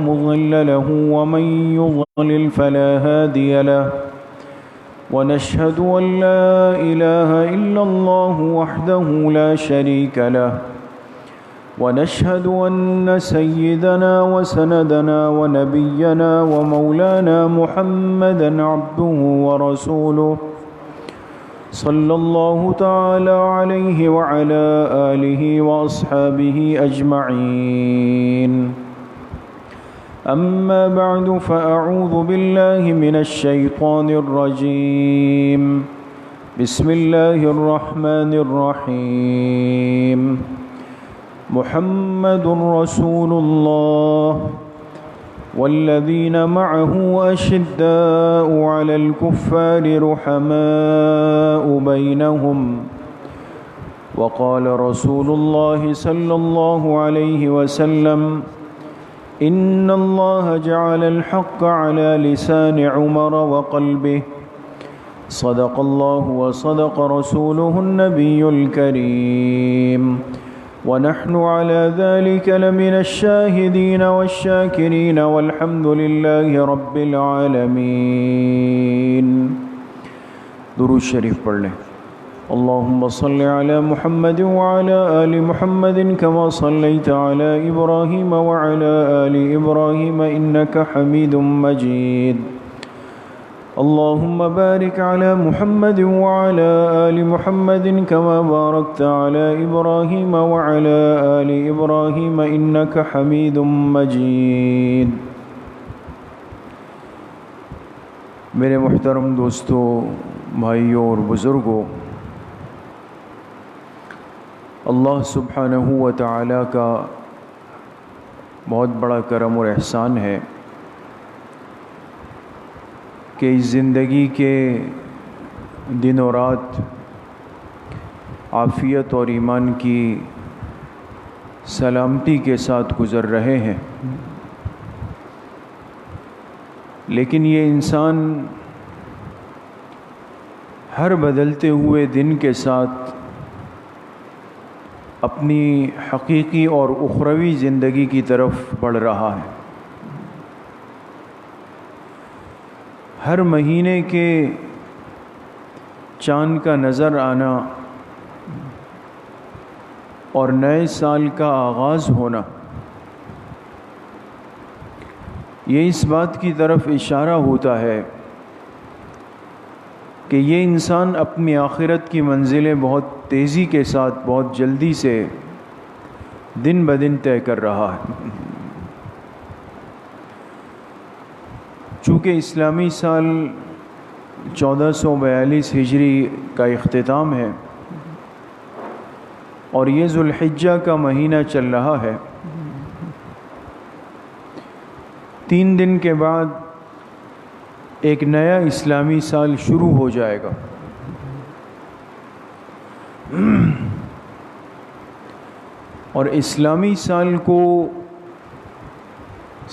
مضل له ومن يضلل فلا هادي له ونشهد أن لا إله إلا الله وحده لا شريك له ونشهد أن سيدنا وسندنا ونبينا ومولانا محمدا عبده ورسوله صلى الله تعالى عليه وعلى آله وأصحابه أجمعين أما بعد فأعوذ بالله من الشيطان الرجيم بسم الله الرحمن الرحيم محمد رسول الله والذين معه أشداء على الكفار رحماء بينهم وقال رسول الله صلى الله عليه وسلم إن الله جعل الحق على لسان عمر وقلبه صدق الله وصدق رسوله النبي الكريم ونحن على ذلك لمن الشاهدين والشاكرين والحمد لله رب العالمين. درود شریف پڑھ لیں. اللهم صل على محمد وعلى آل محمد كما صليت على إبراهيم وعلى آل إبراهيم إنك حميد مجيد. اللهم بارك على محمد وعلى آل محمد كما باركت على إبراهيم وعلى آل إبراهيم إنك حميد مجيد. میرے محترم دوستو، بھائیوں اور بزرگوں، اللہ سبحانہ و تعالی کا بہت بڑا کرم اور احسان ہے کہ اس زندگی کے دن و رات عافیت اور ایمان کی سلامتی کے ساتھ گزر رہے ہیں. لیکن یہ انسان ہر بدلتے ہوئے دن کے ساتھ اپنی حقیقی اور اخروی زندگی کی طرف بڑھ رہا ہے. ہر مہینے کے چاند کا نظر آنا اور نئے سال کا آغاز ہونا، یہ اس بات کی طرف اشارہ ہوتا ہے کہ یہ انسان اپنی آخرت کی منزلیں بہت تیزی کے ساتھ، بہت جلدی سے دن بدن طے کر رہا ہے. چونکہ اسلامی سال 1442 ہجری کا اختتام ہے اور یہ ذوالحجہ کا مہینہ چل رہا ہے، 3 دن کے بعد ایک نیا اسلامی سال شروع ہو جائے گا. اور اسلامی سال کو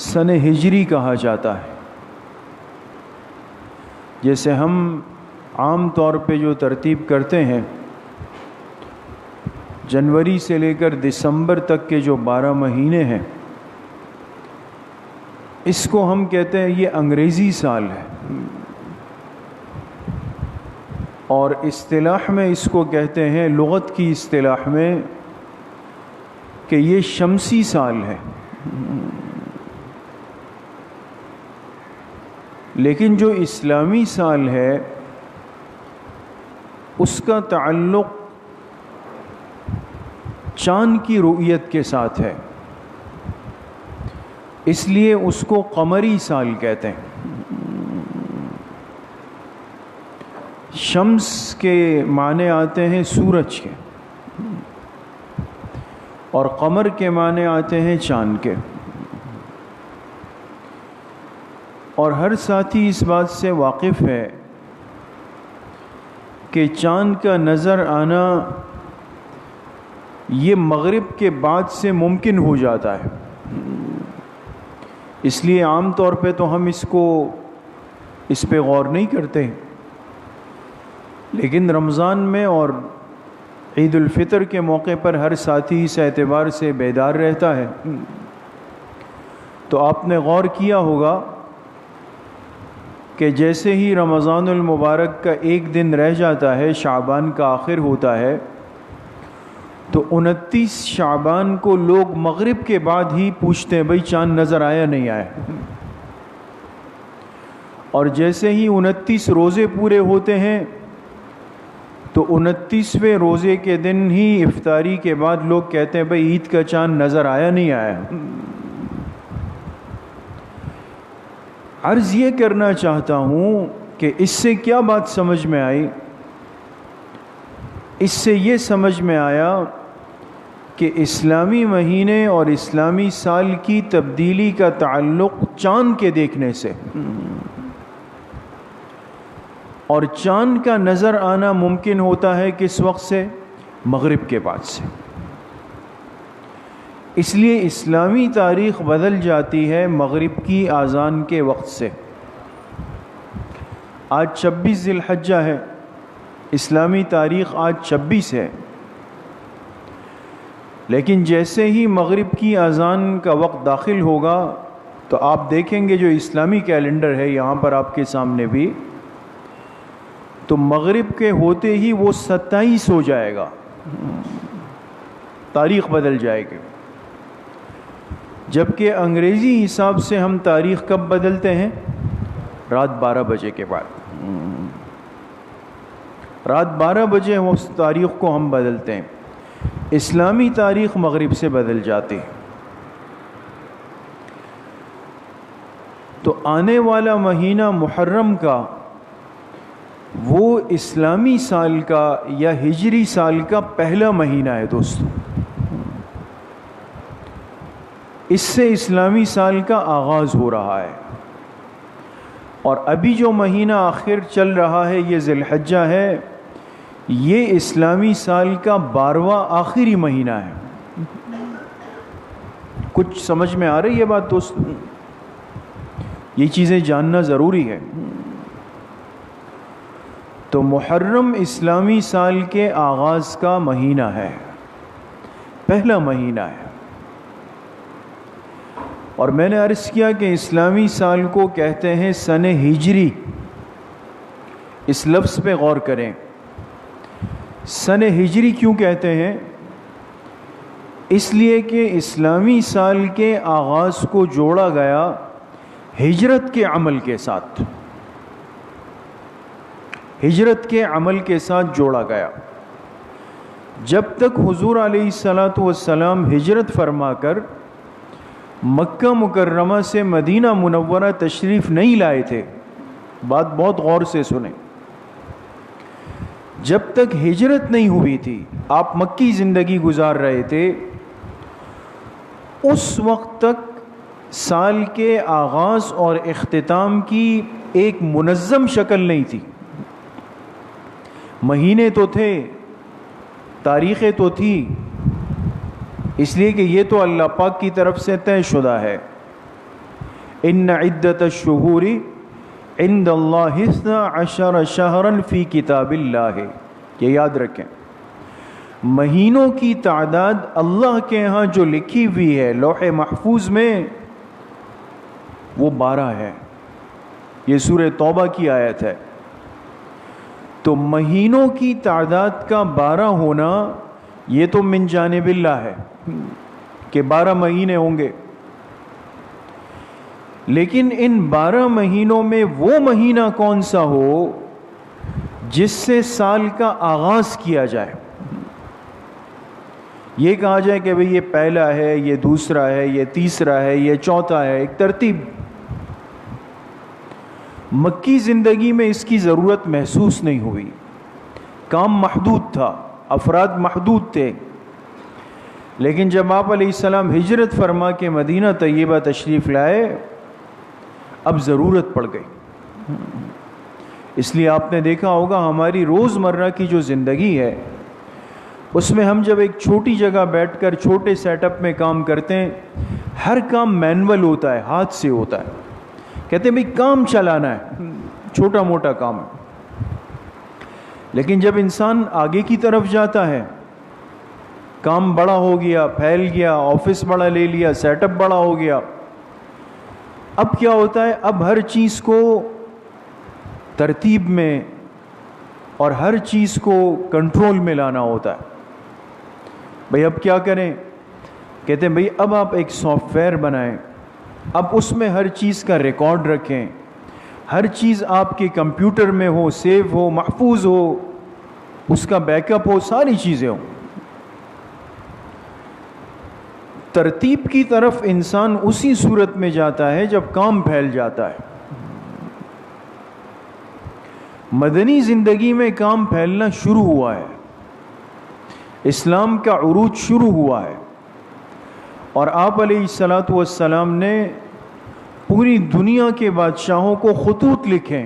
سن ہجری کہا جاتا ہے. جیسے ہم عام طور پہ جو ترتیب کرتے ہیں، جنوری سے لے کر دسمبر تک کے جو 12 مہینے ہیں، اس کو ہم کہتے ہیں یہ انگریزی سال ہے، اور اصطلاح میں اس کو کہتے ہیں، لغت کی اصطلاح میں، کہ یہ شمسی سال ہے. لیکن جو اسلامی سال ہے اس کا تعلق چاند کی رؤیت کے ساتھ ہے، اس لیے اس کو قمری سال کہتے ہیں. شمس کے معنی آتے ہیں سورج کے، اور قمر کے معنی آتے ہیں چاند کے. اور ہر ساتھی اس بات سے واقف ہے کہ چاند کا نظر آنا یہ مغرب کے بعد سے ممکن ہو جاتا ہے. اس لیے عام طور پہ تو ہم اس پہ غور نہیں کرتے، لیکن رمضان میں اور عید الفطر کے موقع پر ہر ساتھی اس اعتبار سے بیدار رہتا ہے تو آپ نے غور کیا ہوگا کہ جیسے ہی رمضان المبارک کا ایک دن رہ جاتا ہے، شعبان کا آخر ہوتا ہے، تو 29 شعبان کو لوگ مغرب کے بعد ہی پوچھتے ہیں بھئی چاند نظر آیا نہیں آیا، اور جیسے ہی 29 روزے پورے ہوتے ہیں تو 29ویں روزے کے دن ہی افطاری کے بعد لوگ کہتے ہیں بھئی عید کا چاند نظر آیا نہیں آیا۔ عرض یہ کرنا چاہتا ہوں کہ اس سے کیا بات سمجھ میں آئی؟ اس سے یہ سمجھ میں آیا کہ اسلامی مہینے اور اسلامی سال کی تبدیلی کا تعلق چاند کے دیکھنے سے، اور چاند کا نظر آنا ممکن ہوتا ہے کس وقت سے؟ مغرب کے بعد سے۔ اس لیے اسلامی تاریخ بدل جاتی ہے مغرب کی اذان کے وقت سے۔ آج 26 ذی الحجہ ہے، اسلامی تاریخ آج 26 ہے، لیکن جیسے ہی مغرب کی اذان کا وقت داخل ہوگا تو آپ دیکھیں گے جو اسلامی کیلنڈر ہے یہاں پر آپ کے سامنے بھی، تو مغرب کے ہوتے ہی وہ 27 ہو جائے گا، تاریخ بدل جائے گی۔ جبکہ انگریزی حساب سے ہم تاریخ کب بدلتے ہیں؟ رات 12 بجے کے بعد، رات 12 بجے اس تاریخ کو ہم بدلتے ہیں۔ اسلامی تاریخ مغرب سے بدل جاتی ہے۔ تو آنے والا مہینہ محرم کا وہ اسلامی سال کا یا ہجری سال کا پہلا مہینہ ہے دوستو، اس سے اسلامی سال کا آغاز ہو رہا ہے، اور ابھی جو مہینہ آخر چل رہا ہے یہ ذی الحجہ ہے، یہ اسلامی سال کا 12واں آخری مہینہ ہے۔ کچھ سمجھ میں آ رہی ہے بات دوستو؟ یہ چیزیں جاننا ضروری ہے۔ تو محرم اسلامی سال کے آغاز کا مہینہ ہے، پہلا مہینہ ہے، اور میں نے عرض کیا کہ اسلامی سال کو کہتے ہیں سن ہجری۔ اس لفظ پہ غور کریں، سن ہجری کیوں کہتے ہیں؟ اس لیے کہ اسلامی سال کے آغاز کو جوڑا گیا ہجرت کے عمل کے ساتھ، ہجرت کے عمل کے ساتھ جوڑا گیا۔ جب تک حضور علیہ الصلاۃ والسلام ہجرت فرما کر مکہ مکرمہ سے مدینہ منورہ تشریف نہیں لائے تھے، بات بہت غور سے سنیں، جب تک ہجرت نہیں ہوئی تھی، آپ مکی زندگی گزار رہے تھے، اس وقت تک سال کے آغاز اور اختتام کی ایک منظم شکل نہیں تھی۔ مہینے تو تھے، تاریخیں تو تھی، اس لیے کہ یہ تو اللہ پاک کی طرف سے طے شدہ ہے۔ ان عدت الشہور عند اللہ 12 شہرا فی کتاب اللہ، یہ یاد رکھیں، مہینوں کی تعداد اللہ کے ہاں جو لکھی ہوئی ہے لوح محفوظ میں وہ 12 ہے۔ یہ سورہ توبہ کی آیت ہے۔ تو مہینوں کی تعداد کا 12 ہونا یہ تو من جانب اللہ ہے کہ 12 مہینے ہوں گے، لیکن ان 12 مہینوں میں وہ مہینہ کون سا ہو جس سے سال کا آغاز کیا جائے، یہ کہا جائے کہ بھئی یہ پہلا ہے، یہ دوسرا ہے، یہ تیسرا ہے، یہ چوتھا ہے، ایک ترتیب۔ مکی زندگی میں اس کی ضرورت محسوس نہیں ہوئی، کام محدود تھا، افراد محدود تھے، لیکن جب آپ علیہ السلام ہجرت فرما کے مدینہ طیبہ تشریف لائے، اب ضرورت پڑ گئی۔ اس لیے آپ نے دیکھا ہوگا ہماری روزمرہ کی جو زندگی ہے اس میں ہم جب ایک چھوٹی جگہ بیٹھ کر چھوٹے سیٹ اپ میں کام کرتے ہیں، ہر کام مینول ہوتا ہے، ہاتھ سے ہوتا ہے، کہتے ہیں بھئی کام چلانا ہے، چھوٹا موٹا کام ہے، لیکن جب انسان آگے کی طرف جاتا ہے، کام بڑا ہو گیا، پھیل گیا، آفس بڑا لے لیا، سیٹ اپ بڑا ہو گیا، اب کیا ہوتا ہے، اب ہر چیز کو ترتیب میں اور ہر چیز کو کنٹرول میں لانا ہوتا ہے. بھئی اب کیا کریں؟ کہتے ہیں بھئی اب آپ ایک سافٹ ویئر بنائیں، اب اس میں ہر چیز کا ریکارڈ رکھیں، ہر چیز آپ کے کمپیوٹر میں ہو، سیو ہو، محفوظ ہو، اس کا بیک اپ ہو، ساری چیزیں ہوں. ترتیب کی طرف انسان اسی صورت میں جاتا ہے جب کام پھیل جاتا ہے. مدنی زندگی میں کام پھیلنا شروع ہوا ہے، اسلام کا عروج شروع ہوا ہے، اور آپ علیہ الصلاۃ والسلام نے پوری دنیا کے بادشاہوں کو خطوط لکھے،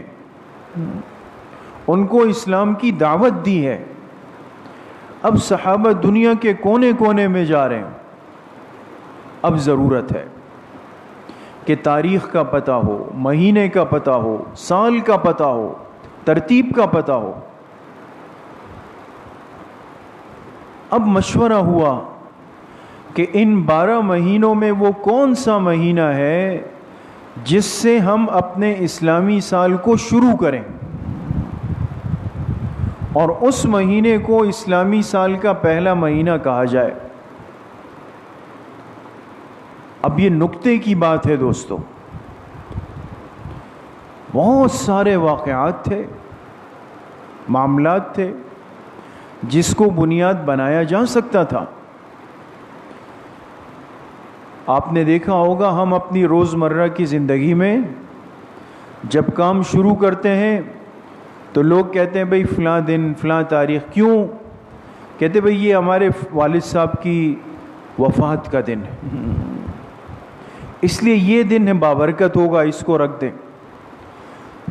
ان کو اسلام کی دعوت دی ہے. اب صحابہ دنیا کے کونے کونے میں جا رہے ہیں. اب ضرورت ہے کہ تاریخ کا پتہ ہو، مہینے کا پتہ ہو، سال کا پتہ ہو، ترتیب کا پتہ ہو. اب مشورہ ہوا کہ ان 12 مہینوں میں وہ کون سا مہینہ ہے جس سے ہم اپنے اسلامی سال کو شروع کریں، اور اس مہینے کو اسلامی سال کا پہلا مہینہ کہا جائے. اب یہ نکتے کی بات ہے دوستو، بہت سارے واقعات تھے، معاملات تھے جس کو بنیاد بنایا جا سکتا تھا. آپ نے دیکھا ہوگا ہم اپنی روزمرہ کی زندگی میں جب کام شروع کرتے ہیں تو لوگ کہتے ہیں بھئی فلاں دن فلاں تاریخ. کیوں کہتے بھئی یہ ہمارے والد صاحب کی وفات کا دن ہے، اس لیے یہ دن ہے بابرکت ہوگا، اس کو رکھ دیں.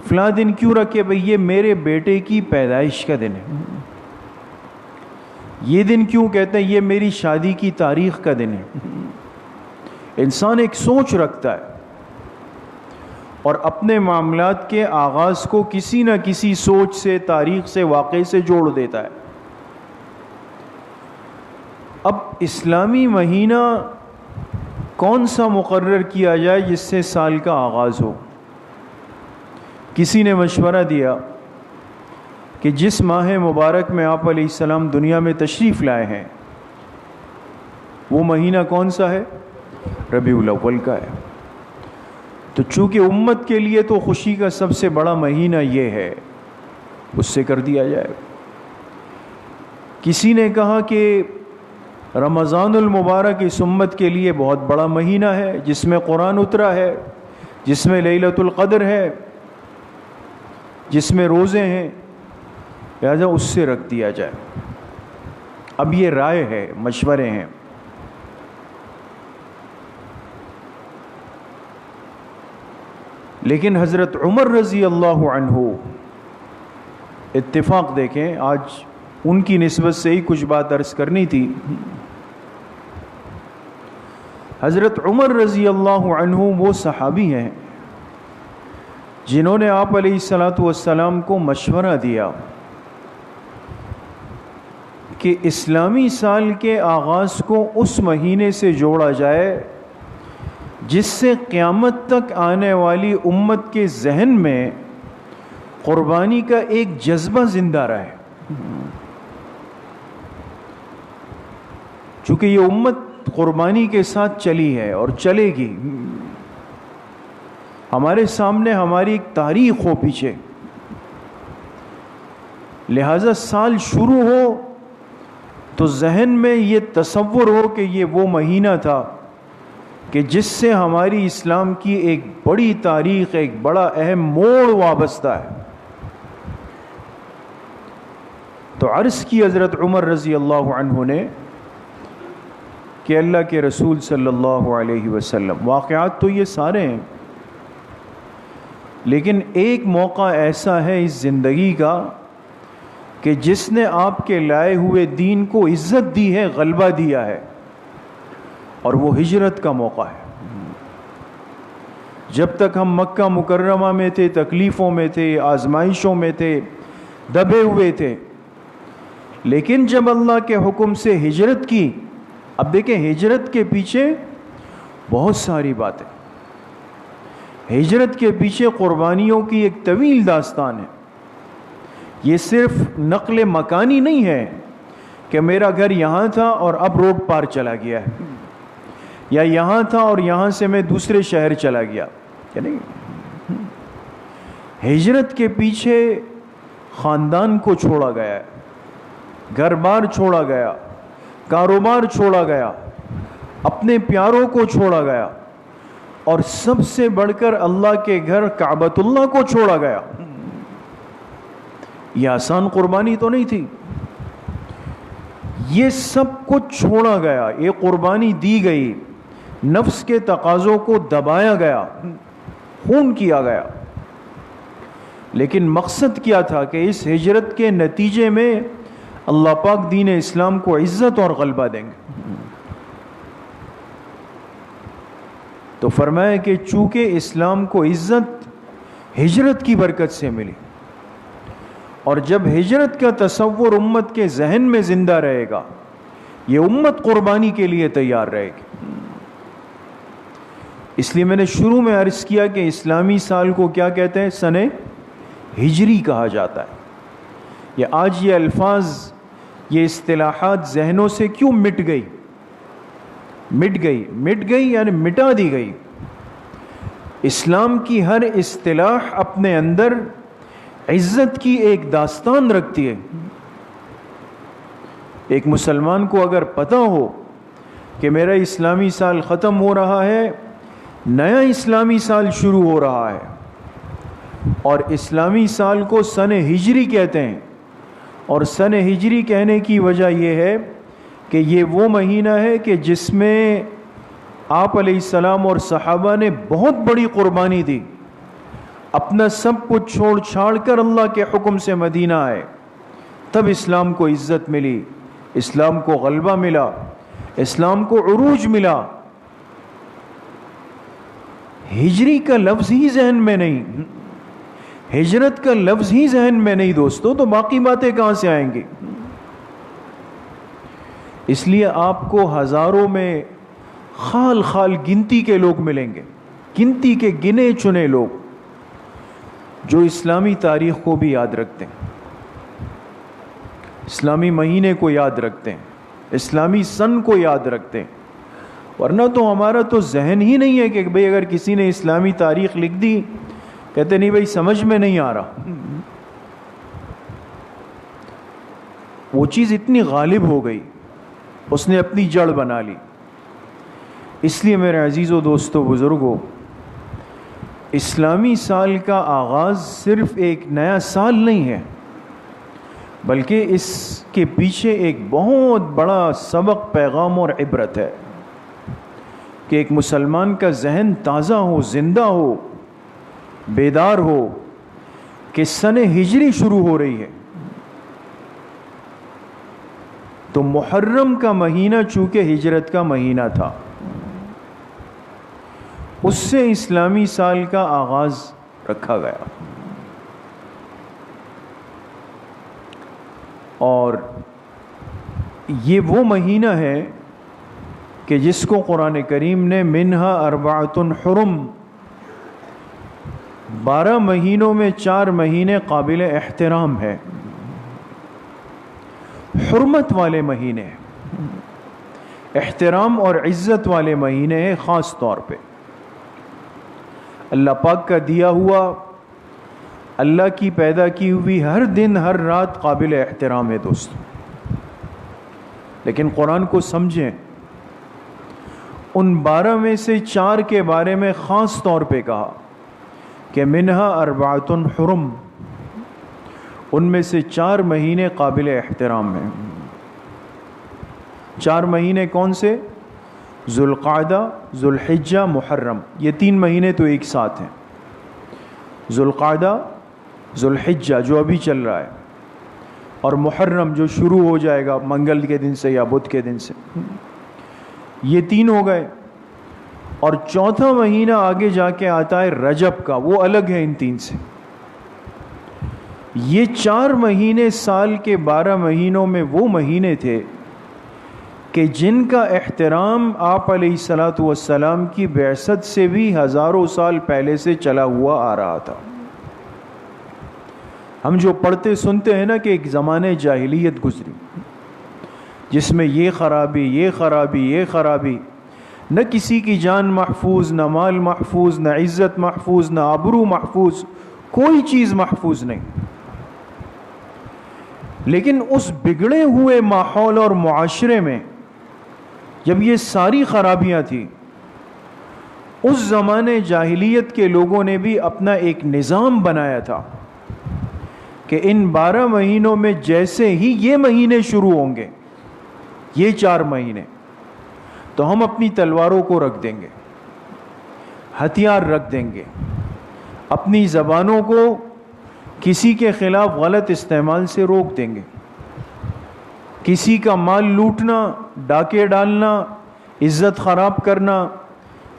فلاں دن کیوں رکھے؟ بھئی یہ میرے بیٹے کی پیدائش کا دن ہے. یہ دن کیوں کہتے ہیں؟ یہ میری شادی کی تاریخ کا دن ہے. انسان ایک سوچ رکھتا ہے اور اپنے معاملات کے آغاز کو کسی نہ کسی سوچ سے، تاریخ سے، واقعے سے جوڑ دیتا ہے. اب اسلامی مہینہ کون سا مقرر کیا جائے جس سے سال کا آغاز ہو؟ کسی نے مشورہ دیا کہ جس ماہ مبارک میں آپ علیہ السلام دنیا میں تشریف لائے ہیں وہ مہینہ کون سا ہے؟ ربیع الاول کا ہے. تو چونکہ امت کے لیے تو خوشی کا سب سے بڑا مہینہ یہ ہے، اس سے کر دیا جائے. کسی نے کہا کہ رمضان المبارک اس امت کے لیے بہت بڑا مہینہ ہے، جس میں قرآن اترا ہے، جس میں لیلۃ القدر ہے، جس میں روزے ہیں، لہذا اس سے رکھ دیا جائے. اب یہ رائے ہے، مشورے ہیں. لیکن حضرت عمر رضی اللہ عنہ، اتفاق دیکھیں، آج ان کی نسبت سے ہی کچھ بات عرض کرنی تھی. حضرت عمر رضی اللہ عنہ وہ صحابی ہیں جنہوں نے آپ علیہ الصلاۃ والسلام کو مشورہ دیا کہ اسلامی سال کے آغاز کو اس مہینے سے جوڑا جائے جس سے قیامت تک آنے والی امت کے ذہن میں قربانی کا ایک جذبہ زندہ رہے. چونکہ یہ امت قربانی کے ساتھ چلی ہے اور چلے گی، ہمارے سامنے ہماری ایک تاریخ ہو پیچھے، لہذا سال شروع ہو تو ذہن میں یہ تصور ہو کہ یہ وہ مہینہ تھا کہ جس سے ہماری اسلام کی ایک بڑی تاریخ، ایک بڑا اہم موڑ وابستہ ہے. تو عرض کی حضرت عمر رضی اللہ عنہ نے کہ اللہ کے رسول صلی اللہ علیہ وسلم، واقعات تو یہ سارے ہیں، لیکن ایک موقع ایسا ہے اس زندگی کا کہ جس نے آپ کے لائے ہوئے دین کو عزت دی ہے، غلبہ دیا ہے، اور وہ ہجرت کا موقع ہے. جب تک ہم مکہ مکرمہ میں تھے، تکلیفوں میں تھے، آزمائشوں میں تھے، دبے ہوئے تھے، لیکن جب اللہ کے حکم سے ہجرت کی، اب دیکھیں ہجرت کے پیچھے بہت ساری باتیں. ہجرت کے پیچھے قربانیوں کی ایک طویل داستان ہے. یہ صرف نقل مکانی نہیں ہے کہ میرا گھر یہاں تھا اور اب روڈ پار چلا گیا ہے، یا یہاں تھا اور یہاں سے میں دوسرے شہر چلا گیا، کیا نہیں. ہجرت کے پیچھے خاندان کو چھوڑا گیا ہے، گھر بار چھوڑا گیا، کاروبار چھوڑا گیا، اپنے پیاروں کو چھوڑا گیا، اور سب سے بڑھ کر اللہ کے گھر کعبۃ اللہ کو چھوڑا گیا. یہ آسان قربانی تو نہیں تھی. یہ سب کچھ چھوڑا گیا، یہ قربانی دی گئی، نفس کے تقاضوں کو دبایا گیا، خون کیا گیا. لیکن مقصد کیا تھا کہ اس ہجرت کے نتیجے میں اللہ پاک دین اسلام کو عزت اور غلبہ دیں گے. تو فرمایا کہ چونکہ اسلام کو عزت ہجرت کی برکت سے ملی، اور جب ہجرت کا تصور امت کے ذہن میں زندہ رہے گا، یہ امت قربانی کے لیے تیار رہے گی. اس لیے میں نے شروع میں عرض کیا کہ اسلامی سال کو کیا کہتے ہیں؟ سن ہجری کہا جاتا ہے. یہ آج یہ الفاظ، یہ اصطلاحات ذہنوں سے کیوں مٹ گئی یعنی مٹا دی گئی. اسلام کی ہر اصطلاح اپنے اندر عزت کی ایک داستان رکھتی ہے. ایک مسلمان کو اگر پتہ ہو کہ میرا اسلامی سال ختم ہو رہا ہے، نیا اسلامی سال شروع ہو رہا ہے، اور اسلامی سال کو سن ہجری کہتے ہیں، اور سن ہجری کہنے کی وجہ یہ ہے کہ یہ وہ مہینہ ہے کہ جس میں آپ علیہ السلام اور صحابہ نے بہت بڑی قربانی دی، اپنا سب کچھ چھوڑ چھاڑ کر اللہ کے حکم سے مدینہ آئے. تب اسلام کو عزت ملی، اسلام کو غلبہ ملا، اسلام کو عروج ملا. ہجری کا لفظ ہی ذہن میں نہیں، ہجرت کا لفظ ہی ذہن میں نہیں دوستو، تو باقی باتیں کہاں سے آئیں گی؟ اس لیے آپ کو ہزاروں میں خال خال گنتی کے لوگ ملیں گے، گنتی کے گنے چنے لوگ جو اسلامی تاریخ کو بھی یاد رکھتے ہیں، اسلامی مہینے کو یاد رکھتے ہیں، اسلامی سن کو یاد رکھتے ہیں. ورنہ تو ہمارا تو ذہن ہی نہیں ہے کہ بھئی اگر کسی نے اسلامی تاریخ لکھ دی، کہتے نہیں بھئی سمجھ میں نہیں آ رہا. وہ چیز اتنی غالب ہو گئی، اس نے اپنی جڑ بنا لی. اس لیے میرے عزیزو دوستو بزرگو، اسلامی سال کا آغاز صرف ایک نیا سال نہیں ہے، بلکہ اس کے پیچھے ایک بہت بڑا سبق، پیغام اور عبرت ہے کہ ایک مسلمان کا ذہن تازہ ہو، زندہ ہو، بیدار ہو کہ سن ہجری شروع ہو رہی ہے. تو محرم کا مہینہ چونکہ ہجرت کا مہینہ تھا، اس سے اسلامی سال کا آغاز رکھا گیا. اور یہ وہ مہینہ ہے کہ جس کو قرآن کریم نے منہا اربعۃ حرم، 12 مہینوں میں 4 مہینے قابل احترام ہے، حرمت والے مہینے، احترام اور عزت والے مہینے ہیں. خاص طور پہ اللہ پاک کا دیا ہوا، اللہ کی پیدا کی ہوئی ہر دن ہر رات قابل احترام ہے دوستو. لیکن قرآن کو سمجھیں، ان 12 میں سے 4 کے بارے میں خاص طور پہ کہا کہ منہا اربعۃ حرم، ان میں سے 4 مہینے قابل احترام ہیں. 4 مہینے کون سے؟ ذوالقعدہ، ذوالحجہ، محرم. یہ 3 مہینے تو ایک ساتھ ہیں. ذوالقعدہ، ذوالحجہ جو ابھی چل رہا ہے، اور محرم جو شروع ہو جائے گا منگل کے دن سے یا بدھ کے دن سے. یہ 3 ہو گئے. اور چوتھا مہینہ آگے جا کے آتا ہے رجب کا، وہ الگ ہے ان 3 سے. یہ 4 مہینے سال کے 12 مہینوں میں وہ مہینے تھے کہ جن کا احترام آپ علیہ الصلاۃ والسلام کی بعثت سے بھی ہزاروں سال پہلے سے چلا ہوا آ رہا تھا۔ ہم جو پڑھتے سنتے ہیں نا کہ ایک زمانے جاہلیت گزری جس میں یہ خرابی یہ خرابی یہ خرابی، نہ کسی کی جان محفوظ، نہ مال محفوظ، نہ عزت محفوظ، نہ آبرو محفوظ، کوئی چیز محفوظ نہیں۔ لیکن اس بگڑے ہوئے ماحول اور معاشرے میں جب یہ ساری خرابیاں تھیں، اس زمانے جاہلیت کے لوگوں نے بھی اپنا ایک نظام بنایا تھا کہ ان 12 مہینوں میں جیسے ہی یہ مہینے شروع ہوں گے، یہ 4 مہینے، تو ہم اپنی تلواروں کو رکھ دیں گے، ہتھیار رکھ دیں گے، اپنی زبانوں کو کسی کے خلاف غلط استعمال سے روک دیں گے، کسی کا مال لوٹنا، ڈاکے ڈالنا، عزت خراب کرنا،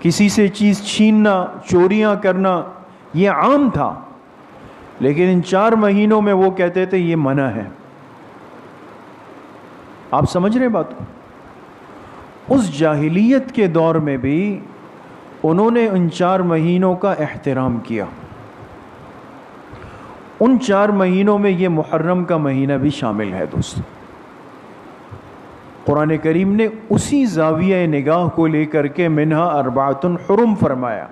کسی سے چیز چھیننا، چوریاں کرنا، یہ عام تھا۔ لیکن ان 4 مہینوں میں وہ کہتے تھے یہ منع ہے۔ آپ سمجھ رہے بات کو؟ اس جاہلیت کے دور میں بھی انہوں نے ان 4 مہینوں کا احترام کیا۔ ان 4 مہینوں میں یہ محرم کا مہینہ بھی شامل ہے دوست۔ قرآن کریم نے اسی زاویہ نگاہ کو لے کر کے منہا اربعۃ حرم فرمایا،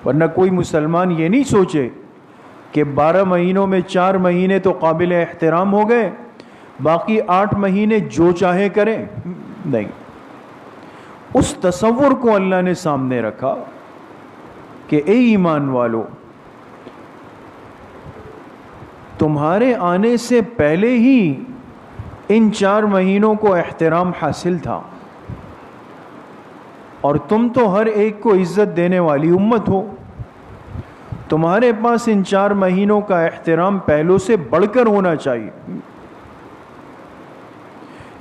ورنہ کوئی مسلمان یہ نہیں سوچے کہ 12 مہینوں میں 4 مہینے تو قابل احترام ہو گئے، باقی 8 مہینے جو چاہے کریں، نہیں۔ اس تصور کو اللہ نے سامنے رکھا کہ اے ایمان والو، تمہارے آنے سے پہلے ہی ان 4 مہینوں کو احترام حاصل تھا، اور تم تو ہر ایک کو عزت دینے والی امت ہو، تمہارے پاس ان 4 مہینوں کا احترام پہلوں سے بڑھ کر ہونا چاہیے۔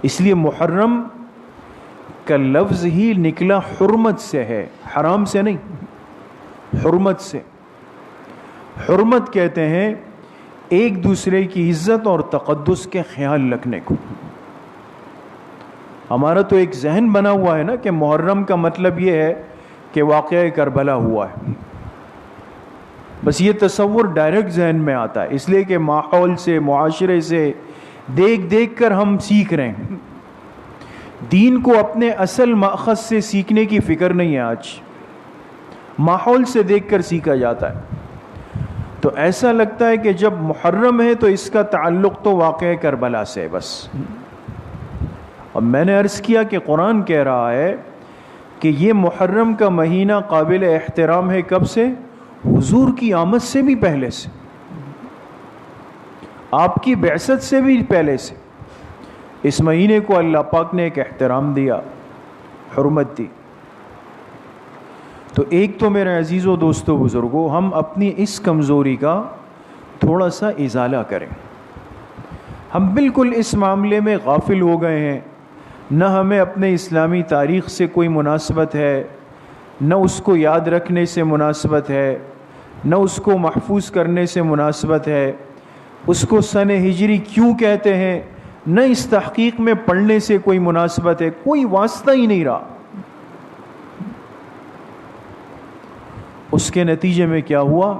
اس لیے محرم کا لفظ ہی نکلا حرمت سے ہے، حرام سے نہیں، حرمت سے۔ حرمت کہتے ہیں ایک دوسرے کی عزت اور تقدس کے خیال رکھنے کو۔ ہمارا تو ایک ذہن بنا ہوا ہے نا کہ محرم کا مطلب یہ ہے کہ واقعہ کربلا ہوا ہے، بس یہ تصور ڈائریکٹ ذہن میں آتا ہے، اس لیے کہ ماحول سے، معاشرے سے دیکھ دیکھ کر ہم سیکھ رہے ہیں۔ دین کو اپنے اصل ماخذ سے سیکھنے کی فکر نہیں ہے، آج ماحول سے دیکھ کر سیکھا جاتا ہے۔ تو ایسا لگتا ہے کہ جب محرم ہے تو اس کا تعلق تو واقعہ کربلا سے بس۔ اب میں نے عرض کیا کہ قرآن کہہ رہا ہے کہ یہ محرم کا مہینہ قابل احترام ہے، کب سے؟ حضور کی آمد سے بھی پہلے سے، آپ کی بعثت سے بھی پہلے سے اس مہینے کو اللہ پاک نے ایک احترام دیا، حرمت دی۔ تو ایک تو میرے عزیزو دوستو بزرگو، ہم اپنی اس کمزوری کا تھوڑا سا ازالہ کریں۔ ہم بالکل اس معاملے میں غافل ہو گئے ہیں، نہ ہمیں اپنے اسلامی تاریخ سے کوئی مناسبت ہے، نہ اس کو یاد رکھنے سے مناسبت ہے، نہ اس کو محفوظ کرنے سے مناسبت ہے، اس کو سن ہجری کیوں کہتے ہیں، نہ اس تحقیق میں پڑھنے سے کوئی مناسبت ہے، کوئی واسطہ ہی نہیں رہا۔ اس کے نتیجے میں کیا ہوا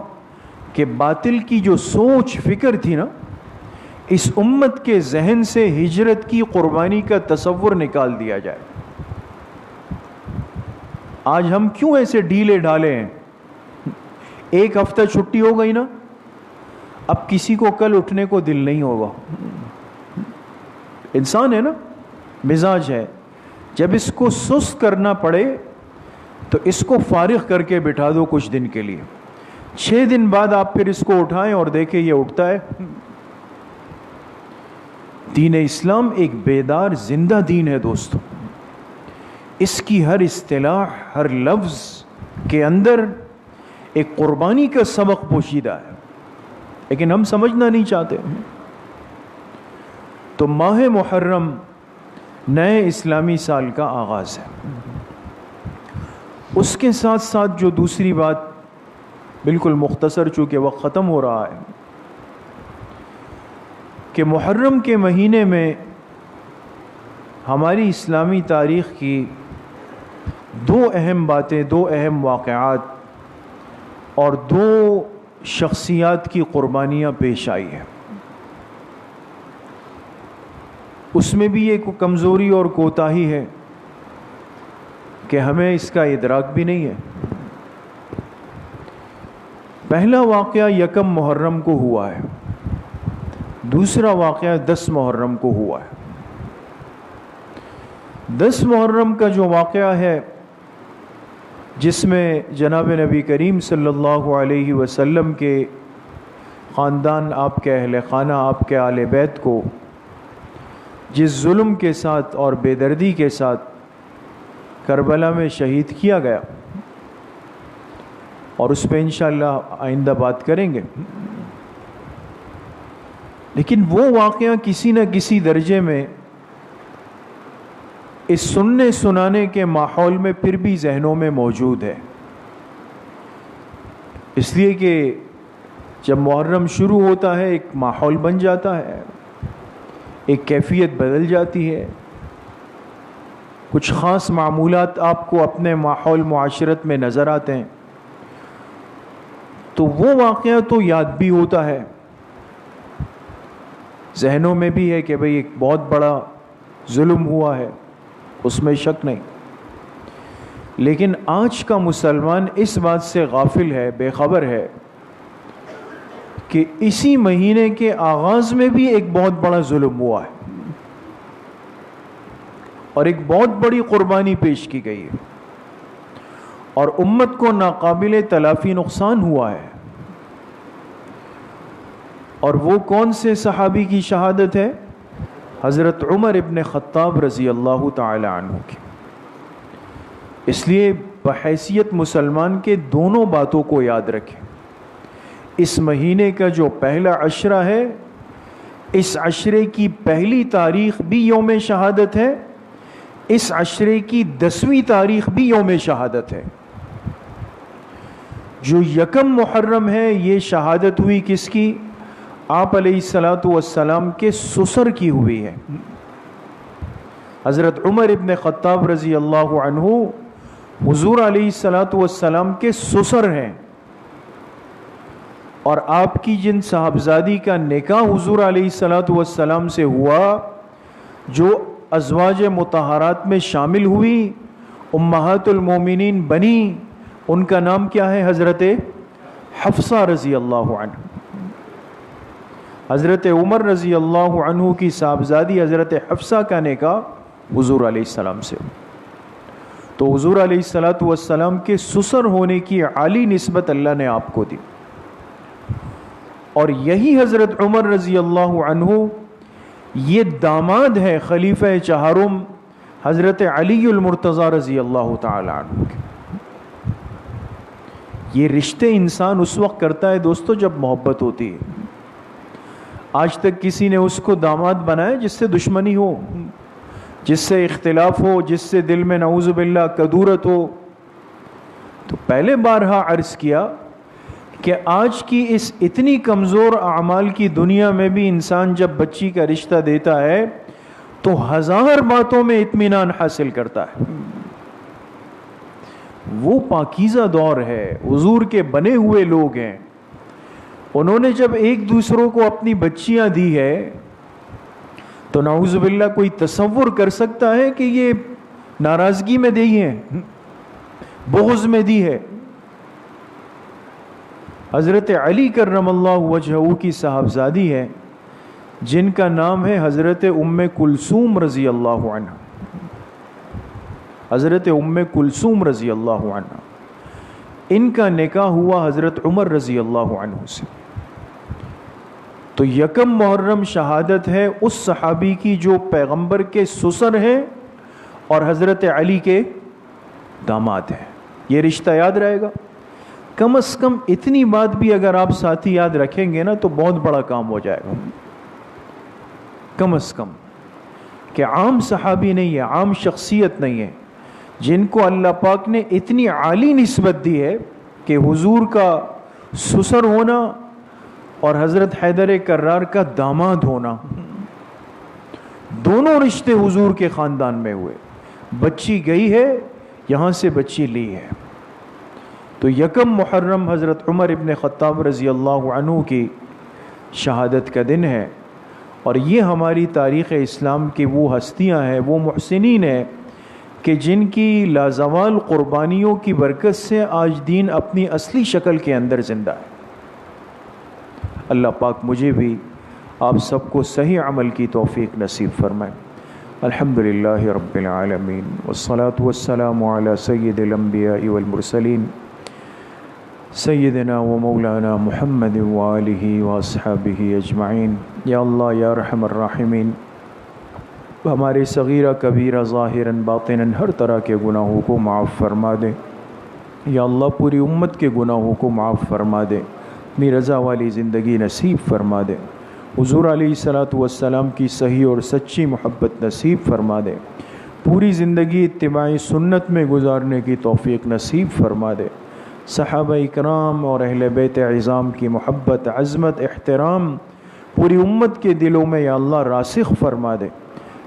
کہ باطل کی جو سوچ فکر تھی نا، اس امت کے ذہن سے ہجرت کی قربانی کا تصور نکال دیا جائے۔ آج ہم کیوں ایسے ڈھیلے ڈھالے ہیں؟ ایک ہفتہ چھٹی ہو گئی نا، اب کسی کو کل اٹھنے کو دل نہیں ہوگا۔ انسان ہے نا، مزاج ہے، جب اس کو سست کرنا پڑے تو اس کو فارغ کر کے بٹھا دو کچھ دن کے لیے، 6 دن بعد آپ پھر اس کو اٹھائیں اور دیکھیں یہ اٹھتا ہے۔ دین اسلام ایک بیدار زندہ دین ہے دوستو، اس کی ہر اصطلاح، ہر لفظ کے اندر ایک قربانی کا سبق پوشیدہ ہے، لیکن ہم سمجھنا نہیں چاہتے۔ تو ماہ محرم نئے اسلامی سال کا آغاز ہے۔ اس کے ساتھ ساتھ جو دوسری بات، بالکل مختصر چونکہ وقت ختم ہو رہا ہے، کہ محرم کے مہینے میں ہماری اسلامی تاریخ کی دو اہم باتیں، دو اہم واقعات اور دو شخصیات کی قربانیاں پیش آئی ہیں. اس میں بھی ایک کمزوری اور کوتاہی ہے کہ ہمیں اس کا ادراک بھی نہیں ہے. پہلا واقعہ 1 محرم کو ہوا ہے، دوسرا واقعہ 10 محرم کو ہوا ہے. 10 محرم کا جو واقعہ ہے، جس میں جناب نبی کریم صلی اللہ علیہ وسلم کے خاندان، آپ کے اہل خانہ، آپ کے آل بیت کو جس ظلم کے ساتھ اور بے دردی کے ساتھ کربلا میں شہید کیا گیا، اور اس پہ انشاءاللہ آئندہ بات کریں گے. لیکن وہ واقعہ کسی نہ کسی درجے میں اس سننے سنانے کے ماحول میں پھر بھی ذہنوں میں موجود ہے. اس لیے کہ جب محرم شروع ہوتا ہے ایک ماحول بن جاتا ہے، ایک کیفیت بدل جاتی ہے، کچھ خاص معمولات آپ کو اپنے ماحول معاشرت میں نظر آتے ہیں، تو وہ واقعہ تو یاد بھی ہوتا ہے، ذہنوں میں بھی ہے کہ بھئی ایک بہت بڑا ظلم ہوا ہے، اس میں شک نہیں. لیکن آج کا مسلمان اس بات سے غافل ہے، بے خبر ہے کہ اسی مہینے کے آغاز میں بھی ایک بہت بڑا ظلم ہوا ہے اور ایک بہت بڑی قربانی پیش کی گئی ہے، اور امت کو ناقابل تلافی نقصان ہوا ہے. اور وہ کون سے صحابی کی شہادت ہے؟ حضرت عمر ابن خطاب رضی اللہ تعالی عنہ کی. اس لیے بحیثیت مسلمان کے دونوں باتوں کو یاد رکھیں. اس مہینے کا جو پہلا عشرہ ہے، اس عشرے کی پہلی تاریخ بھی یوم شہادت ہے، اس عشرے کی 10ویں تاریخ بھی یوم شہادت ہے. جو 1 محرم ہے، یہ شہادت ہوئی کس کی؟ آپ علیہ الصلاۃ والسلام کے سسر کی ہوئی ہے. حضرت عمر ابن خطاب رضی اللہ عنہ حضور علیہ الصلاۃ والسلام کے سسر ہیں، اور آپ کی جن صاحبزادی کا نکاح حضور علیہ الصلاۃ والسلام سے ہوا، جو ازواج مطہرات میں شامل ہوئی، امہات المومنین بنی، ان کا نام کیا ہے؟ حضرت حفصہ رضی اللہ عنہ. حضرت عمر رضی اللہ عنہ کی صاحبزادی حضرت حفصہ کا نکاح حضور علیہ السلام سے. تو حضور علیہ الصلاۃ والسلام کے سسر ہونے کی عالی نسبت اللہ نے آپ کو دی. اور یہی حضرت عمر رضی اللہ عنہ یہ داماد ہے خلیفہ چہارم حضرت علی المرتضی رضی اللہ تعالی عنہ کے. یہ رشتے انسان اس وقت کرتا ہے دوستو جب محبت ہوتی ہے. آج تک کسی نے اس کو داماد بنایا جس سے دشمنی ہو، جس سے اختلاف ہو، جس سے دل میں نعوذ باللہ کدورت ہو؟ تو پہلے بارہا عرض کیا کہ آج کی اس اتنی کمزور اعمال کی دنیا میں بھی انسان جب بچی کا رشتہ دیتا ہے تو 1000 باتوں میں اطمینان حاصل کرتا ہے. وہ پاکیزہ دور ہے، حضور کے بنے ہوئے لوگ ہیں. انہوں نے جب ایک دوسروں کو اپنی بچیاں دی ہے تو نعوذ باللہ کوئی تصور کر سکتا ہے کہ یہ ناراضگی میں دی ہے، بغض میں دی ہے؟ حضرت علی کرم اللہ وجہہ کی صاحبزادی ہے جن کا نام ہے حضرت ام کلثوم رضی اللہ عنہ. حضرت ام کلثوم رضی اللہ عنہ، ان کا نکاح ہوا حضرت عمر رضی اللہ عنہ سے. تو 1 محرم شہادت ہے اس صحابی کی جو پیغمبر کے سسر ہیں اور حضرت علی کے داماد ہیں. یہ رشتہ یاد رہے گا. کم از کم اتنی بات بھی اگر آپ ساتھی یاد رکھیں گے نا تو بہت بڑا کام ہو جائے گا. کم از کم کہ عام صحابی نہیں ہے، عام شخصیت نہیں ہے، جن کو اللہ پاک نے اتنی عالی نسبت دی ہے کہ حضور کا سسر ہونا اور حضرت حیدر کرار کا داماد ہونا دونوں رشتے حضور کے خاندان میں ہوئے. بچی گئی ہے، یہاں سے بچی لی ہے. تو یکم محرم حضرت عمر ابن خطاب رضی اللہ عنہ کی شہادت کا دن ہے، اور یہ ہماری تاریخ اسلام کی وہ ہستیاں ہیں، وہ محسنین ہیں کہ جن کی لازوال قربانیوں کی برکت سے آج دین اپنی اصلی شکل کے اندر زندہ ہے. اللہ پاک مجھے بھی آپ سب کو صحیح عمل کی توفیق نصیب فرمائے. الحمدللہ رب العالمین والصلاة والسلام علی سید الانبیاء والمرسلین سیدنا و مولانا محمد وآلہ واصحابہ اجمعین. یا اللہ یا رحم الراحمین، ہمارے صغیرہ کبیرہ ظاہراً باطناً ہر طرح کے گناہوں کو معاف فرما دے. یا اللہ پوری امت کے گناہوں کو معاف فرما دے، اپنی رضا والی زندگی نصیب فرما دے. حضور علیہ الصلاۃ والسلام کی صحیح اور سچی محبت نصیب فرما دے. پوری زندگی اتباع سنت میں گزارنے کی توفیق نصیب فرما دے. صحابہ اکرام اور اہل بیت عظام کی محبت، عظمت، احترام پوری امت کے دلوں میں یا اللہ راسخ فرما دے.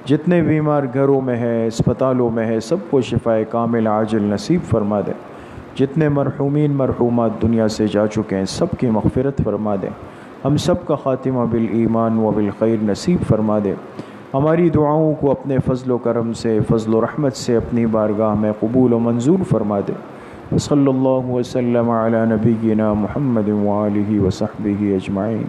جتنے بیمار گھروں میں ہے، اسپتالوں میں ہے، سب کو شفاء کامل عاجل نصیب فرما دے. جتنے مرحومین مرحومات دنیا سے جا چکے ہیں، سب کی مغفرت فرما دے. ہم سب کا خاتمہ بالایمان و بالخیر نصیب فرما دے. ہماری دعاؤں کو اپنے فضل و کرم سے، فضل و رحمت سے اپنی بارگاہ میں قبول و منظور فرما دے. صلی اللہ وسلم علی نبینا محمد وآلہ وصحبہ اجمعین.